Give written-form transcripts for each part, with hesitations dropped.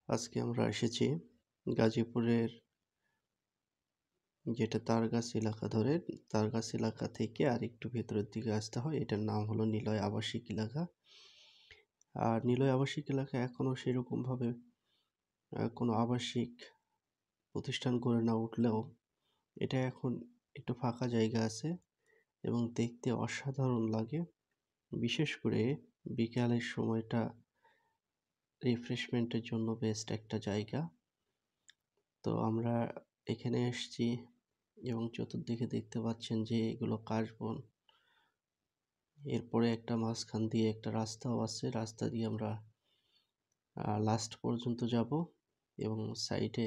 আজকে আমরা এসেছি গাজীপুরের যেটা তারগাছ এলাকা ধরে তারগাছ এলাকা থেকে আর একটু ভেতরের দিকে আসতে হয়। এটার নাম হলো নিলয় আবাসিক এলাকা। আর নিলয় আবাসিক এলাকা এখনো সেরকমভাবে কোনো আবাসিক প্রতিষ্ঠান গড়ে না উঠলেও এটা এখন একটু ফাঁকা জায়গা আছে এবং দেখতে অসাধারণ লাগে। বিশেষ করে বিকালের সময়টা রিফ্রেশমেন্টের জন্য বেস্ট একটা জায়গা। তো আমরা এখানে এসেছি এবং চতুর্দিকে দেখতে পাচ্ছেন যে এগুলো কাশবন। এরপরে একটা মাঝখান দিয়ে একটা রাস্তাও আছে, রাস্তা দিয়ে আমরা লাস্ট পর্যন্ত যাব এবং সাইডে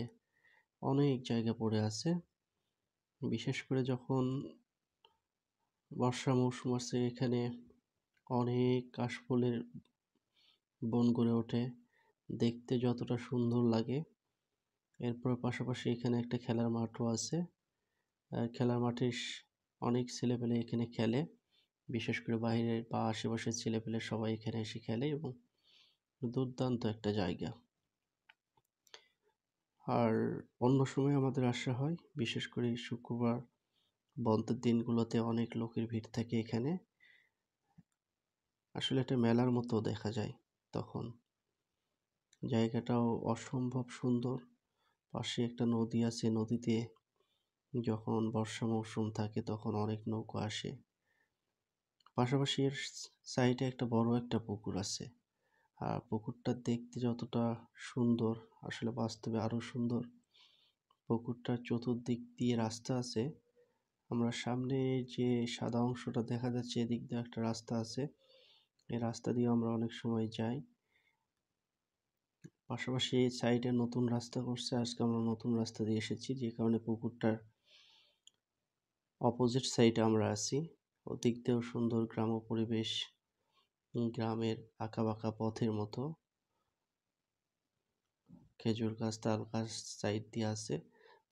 অনেক জায়গা পড়ে আছে। বিশেষ করে যখন বর্ষা মৌসুম আসে এখানে অনেক কাশফুলের বন গড়ে ওঠে, দেখতে যতটা সুন্দর লাগে। এরপর পাশাপাশি এখানে একটা খেলার মাঠও আছে। খেলার মাঠে অনেক ছেলেপেলে এখানে খেলে, বিশেষ করে বাইরের বা আশেপাশের ছেলেপেলে সবাই এখানে এসে খেলে এবং দুর্দান্ত একটা জায়গা। আর অন্য সময় আমাদের আসা হয়, বিশেষ করে শুক্রবার বন্ধের দিনগুলোতে অনেক লোকের ভিড় থাকে এখানে। আসলে এটা মেলার মতো দেখা যায় তখন। জায়গাটাও অসম্ভব সুন্দর। পাশে একটা নদী আছে, নদীতে যখন বর্ষা মৌসুম থাকে তখন অনেক নৌকা আসে। পাশাপাশি এর সাইডে একটা বড় একটা পুকুর আছে। আর পুকুরটা দেখতে যতটা সুন্দর, আসলে বাস্তবে আরো সুন্দর। পুকুরটার চতুর্দিক দিয়ে রাস্তা আছে। আমরা সামনে যে সাদা অংশটা দেখা যাচ্ছে এদিক দিয়ে একটা রাস্তা আছে, এই রাস্তা দিয়ে আমরা অনেক সময় যাই। পাশাপাশি সাইডে নতুন রাস্তা করছে, আজকে আমরা নতুন রাস্তা দিয়ে এসেছি, যে কারণে পুকুরটার অপোজিট সাইডে আমরা আছি। ওদিক দিয়েও সুন্দর গ্রাম্য পরিবেশ, গ্রামের আঁকাবাঁকা পথের মতো খেজুর গাছ তাল গাছ সাইড দিয়ে আছে।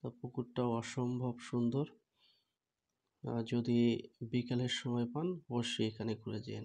তো পুকুরটাও অসম্ভব সুন্দর। যদি বিকালের সময় পান অবশ্যই এখানে ঘুরে যেন।